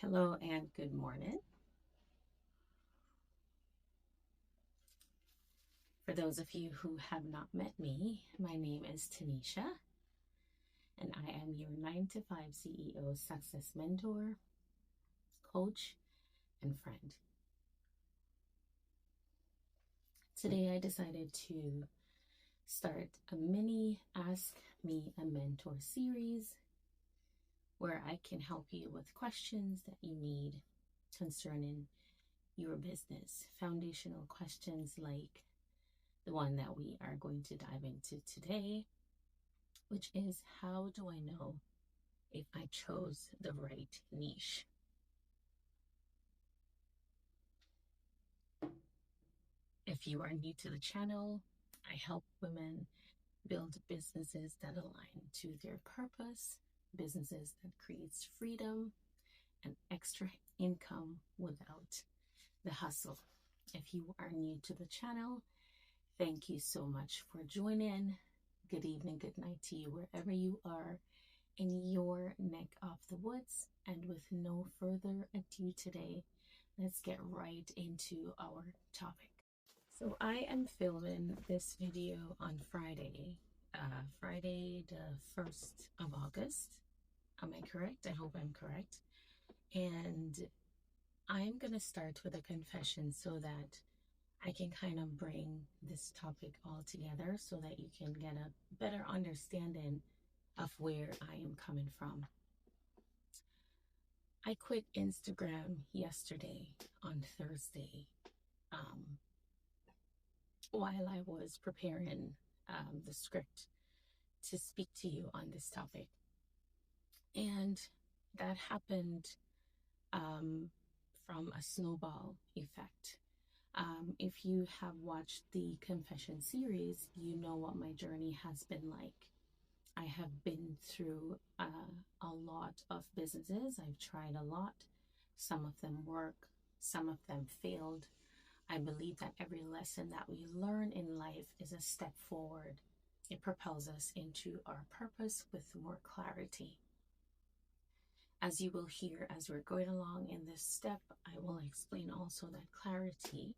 Hello and good morning. For those of you who have not met me, my name is Tanisha, and I am your 9 to 5 CEO success mentor, coach, and friend. Today, I decided to start a mini Ask Me a Mentor series where I can help you with questions that you need concerning your business. Foundational questions like the one that we are going to dive into today, which is, how do I know if I chose the right niche? If you are new to the channel, I help women build businesses that align to their purpose, businesses that creates freedom and extra income without the hustle. If you are new to the channel, thank you so much for joining. Good evening, good night to you wherever you are in your neck of the woods. And with no further ado today, let's get right into our topic. So I am filming this video on Friday, Friday the 1st of August. Am I correct? I hope I'm correct. And I'm going to start with a confession so that I can kind of bring this topic all together so that you can get a better understanding of where I am coming from. I quit Instagram yesterday on Thursday while I was preparing the script to speak to you on this topic. And that happened from a snowball effect. If you have watched the confession series, you know what my journey has been like. I have been through a lot of businesses. I've tried a lot. Some of them work, some of them failed. I believe that every lesson that we learn in life is a step forward. It propels us into our purpose with more clarity. As you will hear as we're going along in this step, I will explain also that clarity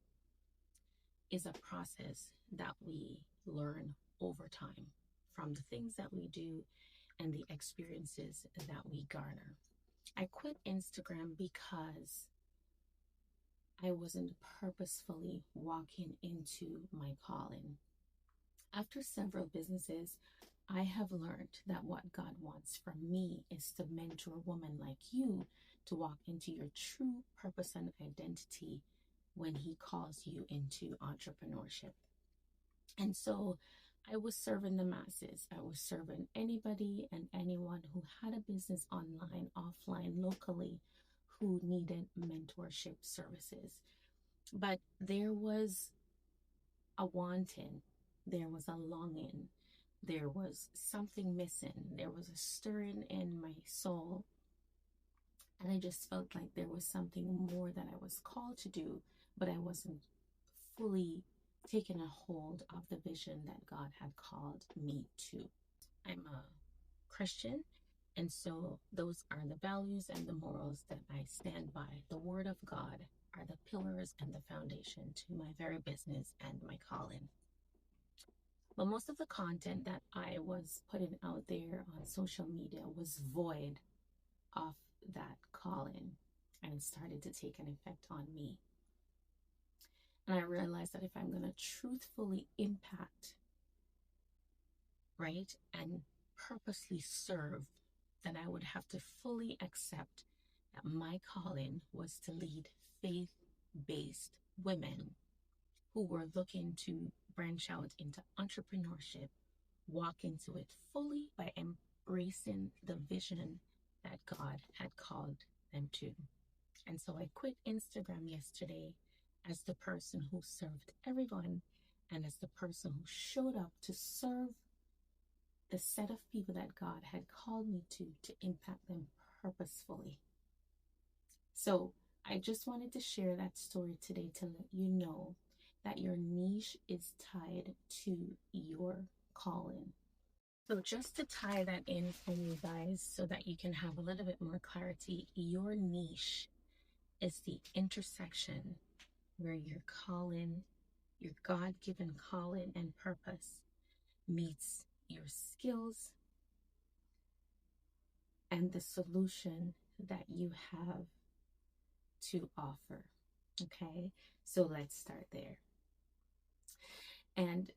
is a process that we learn over time from the things that we do and the experiences that we garner. I quit Instagram because I wasn't purposefully walking into my calling. After several businesses, I have learned that what God wants from me is to mentor women like you to walk into your true purpose and identity when He calls you into entrepreneurship. And so I was serving the masses. I was serving anybody and anyone who had a business online, offline, locally, who needed mentorship services. But there was a wanting, there was a longing, there was something missing, there was a stirring in my soul. And I just felt like there was something more that I was called to do, but I wasn't fully taking a hold of the vision that God had called me to. I'm a Christian, and so those are the values and the morals that I stand by. The Word of God are the pillars and the foundation to my very business and my calling. But most of the content that I was putting out there on social media was void of that calling, and it started to take an effect on me. And I realized that if I'm going to truthfully impact, right, and purposely serve, then I would have to fully accept that my calling was to lead faith-based women who were looking to branch out into entrepreneurship, walk into it fully by embracing the vision that God had called them to. And so I quit Instagram yesterday as the person who served everyone and as the person who showed up to serve the set of people that God had called me to impact them purposefully. So I just wanted to share that story today to let you know that your niche is tied to your calling. So just to tie that in for you guys so that you can have a little bit more clarity, your niche is the intersection where your calling, your God-given calling and purpose meets your skills and the solution that you have to offer. Okay, so let's start there. And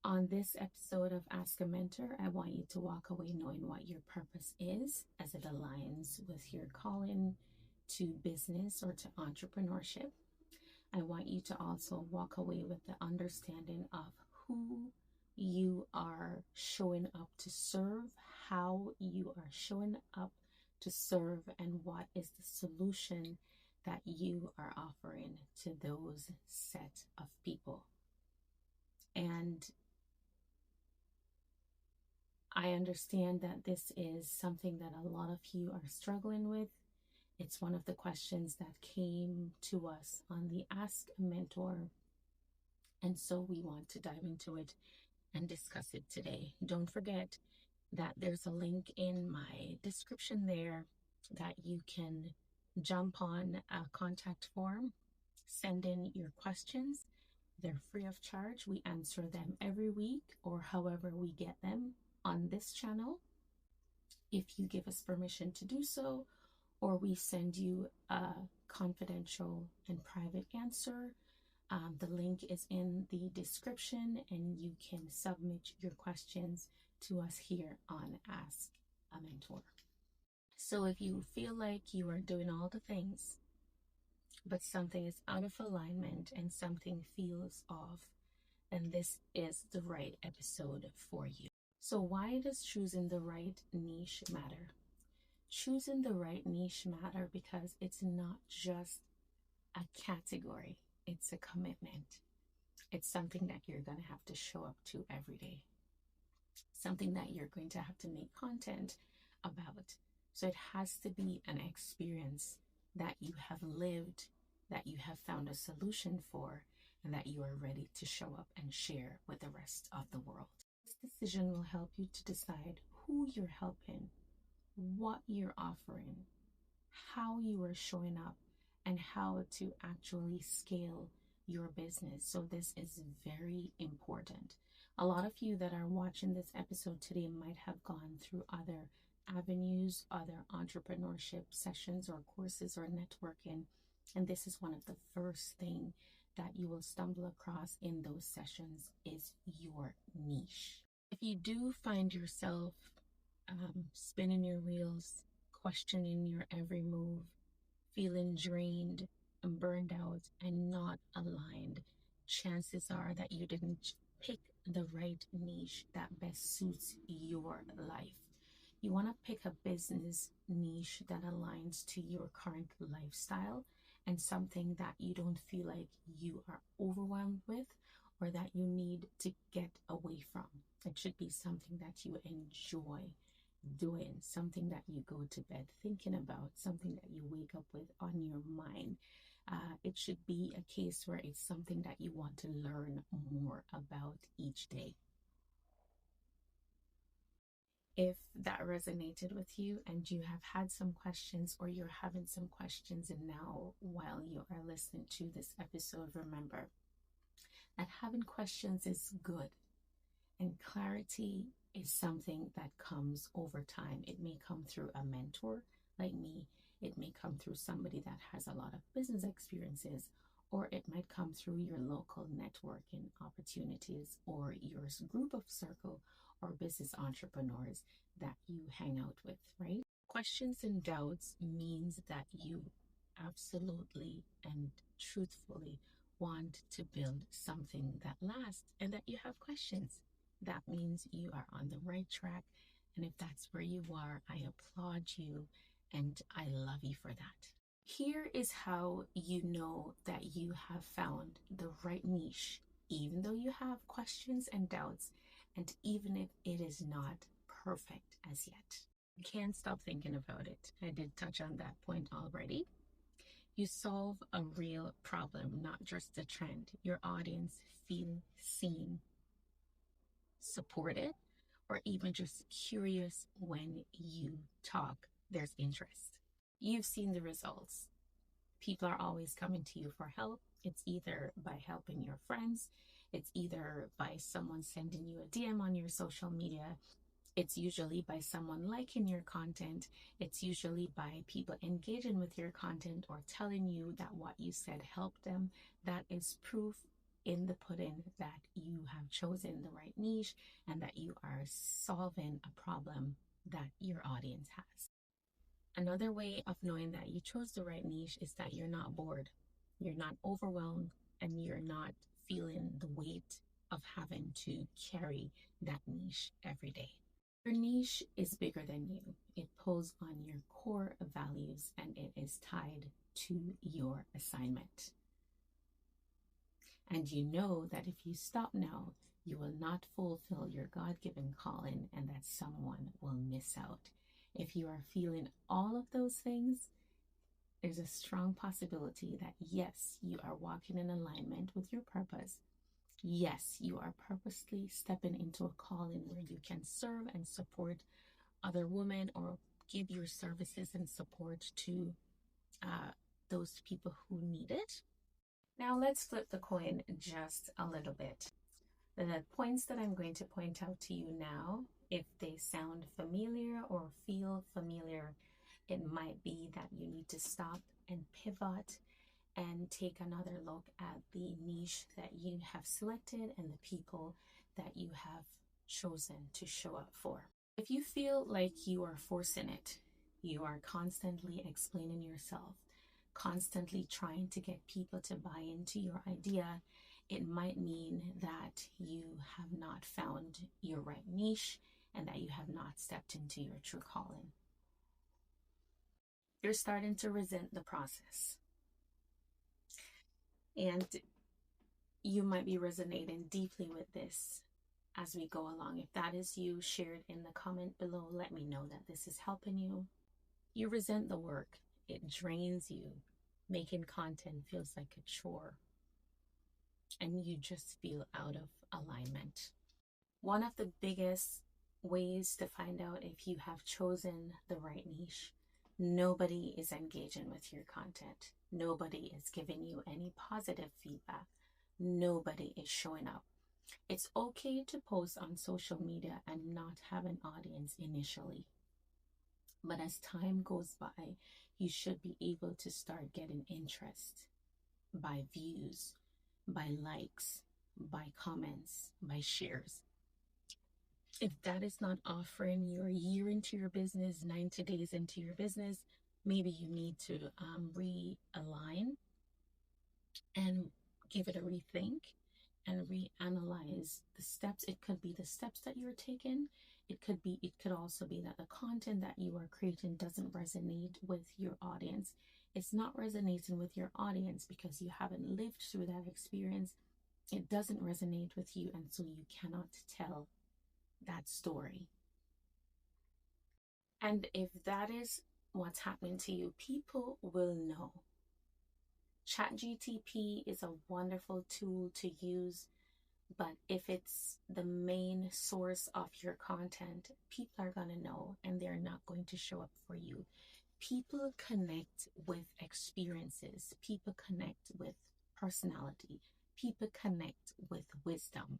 on this episode of Ask a Mentor, I want you to walk away knowing what your purpose is as it aligns with your calling to business or to entrepreneurship. I want you to also walk away with the understanding of who you are showing up to serve, how you are showing up to serve, and what is the solution that you are offering to those set of people. And I understand that this is something that a lot of you are struggling with. It's one of the questions that came to us on the Ask a Mentor. And so we want to dive into it and discuss it today. Don't forget that there's a link in my description there that you can jump on a contact form, send in your questions. They're free of charge. We answer them every week or however we get them on this channel. If you give us permission to do so, or we send you a confidential and private answer, the link is in the description and you can submit your questions to us here on Ask a Mentor. So if you feel like you are doing all the things, but something is out of alignment and something feels off, then this is the right episode for you. So why does choosing the right niche matter? Choosing the right niche matter because it's not just a category, it's a commitment. It's something that you're going to have to show up to every day, something that you're going to have to make content about. So it has to be an experience that you have lived, that you have found a solution for, and that you are ready to show up and share with the rest of the world. This decision will help you to decide who you're helping, what you're offering, how you are showing up, and how to actually scale your business. So this is very important. A lot of you that are watching this episode today might have gone through other avenues, other entrepreneurship sessions or courses or networking, and this is one of the first thing that you will stumble across in those sessions is your niche. If you do find yourself spinning your wheels, questioning your every move, feeling drained and burned out and not aligned, chances are that you didn't pick the right niche that best suits your life. You want to pick a business niche that aligns to your current lifestyle and something that you don't feel like you are overwhelmed with or that you need to get away from. It should be something that you enjoy doing, something that you go to bed thinking about, something that you wake up with on your mind. It should be a case where it's something that you want to learn more about each day. If that resonated with you and you have had some questions or you're having some questions and now while you are listening to this episode, remember that having questions is good and clarity is something that comes over time. It may come through a mentor like me. It may come through somebody that has a lot of business experiences, or it might come through your local networking opportunities or your group of circle or business entrepreneurs that you hang out with, right? Questions and doubts means that you absolutely and truthfully want to build something that lasts and that you have questions. That means you are on the right track. And if that's where you are, I applaud you and I love you for that. Here is how you know that you have found the right niche, even though you have questions and doubts, and even if it is not perfect as yet. You can't stop thinking about it. I did touch on that point already. You solve a real problem, not just a trend. Your audience feel seen, supported, or even just curious when you talk, there's interest. You've seen the results. People are always coming to you for help. It's either by helping your friends, it's either by someone sending you a DM on your social media, it's usually by someone liking your content, it's usually by people engaging with your content or telling you that what you said helped them. That is proof in the pudding that you have chosen the right niche and that you are solving a problem that your audience has. Another way of knowing that you chose the right niche is that you're not bored, you're not overwhelmed, and you're not feeling the weight of having to carry that niche every day. Your niche is bigger than you. It pulls on your core values and it is tied to your assignment. And you know that if you stop now, you will not fulfill your God-given calling and that someone will miss out. If you are feeling all of those things, there's a strong possibility that yes, you are walking in alignment with your purpose. Yes, you are purposely stepping into a calling where you can serve and support other women or give your services and support to those people who need it. Now let's flip the coin just a little bit. The points that I'm going to point out to you now, if they sound familiar or feel familiar, it might be that you need to stop and pivot and take another look at the niche that you have selected and the people that you have chosen to show up for. If you feel like you are forcing it, you are constantly explaining yourself, constantly trying to get people to buy into your idea, it might mean that you have not found your right niche and that you have not stepped into your true calling. You're starting to resent the process. And you might be resonating deeply with this as we go along. If that is you, share it in the comment below. Let me know that this is helping you. You resent the work. It drains you. Making content feels like a chore. And you just feel out of alignment. One of the biggest ways to find out if you have chosen the right niche, nobody is engaging with your content. Nobody is giving you any positive feedback. Nobody is showing up. It's okay to post on social media and not have an audience initially. But as time goes by, you should be able to start getting interest by views, by likes, by comments, by shares. If that is not offering you a year into your business, 90 days into your business, maybe you need to realign and give it a rethink and reanalyze the steps. It could be the steps that you're taking. It could also be that the content that you are creating doesn't resonate with your audience. It's not resonating with your audience because you haven't lived through that experience. It doesn't resonate with you, and so you cannot tell that story. And if that is what's happening to you, people will know. ChatGPT is a wonderful tool to use, but if it's the main source of your content, people are going to know and they're not going to show up for you. People connect with experiences. People connect with personality. People connect with wisdom.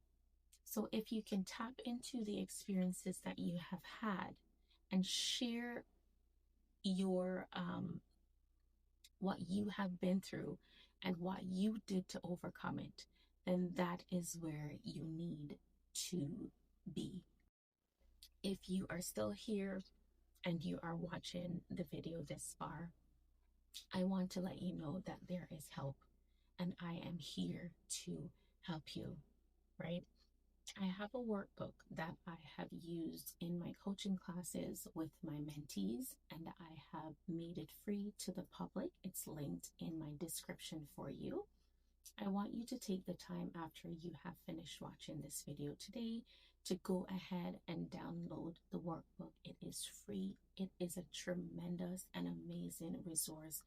So if you can tap into the experiences that you have had and share your what you have been through and what you did to overcome it, then that is where you need to be. If you are still here and you are watching the video this far, I want to let you know that there is help and I am here to help you, right? I have a workbook that I have used in my coaching classes with my mentees, and I have made it free to the public. It's linked in my description for you. I want you to take the time after you have finished watching this video today to go ahead and download the workbook. It is free. It is a tremendous and amazing resource,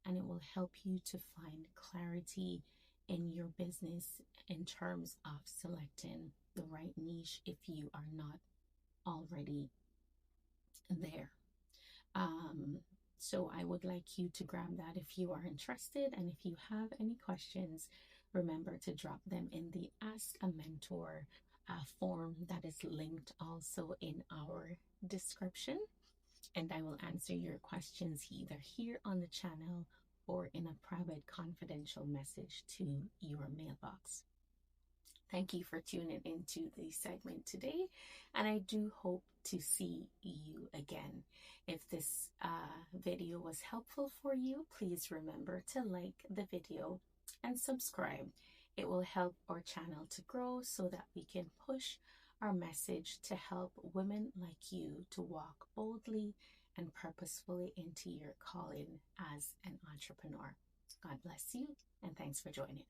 and it will help you to find clarity in your business in terms of selecting the right niche if you are not already there. Um, so I would like you to grab that if you are interested. And if you have any questions, remember to drop them in the Ask a Mentor form that is linked also in our description. And I will answer your questions either here on the channel or in a private confidential message to your mailbox. Thank you for tuning into the segment today, and I do hope to see you again. If this video was helpful for you, please remember to like the video and subscribe. It will help our channel to grow so that we can push our message to help women like you to walk boldly and purposefully into your calling as an entrepreneur. God bless you, and thanks for joining.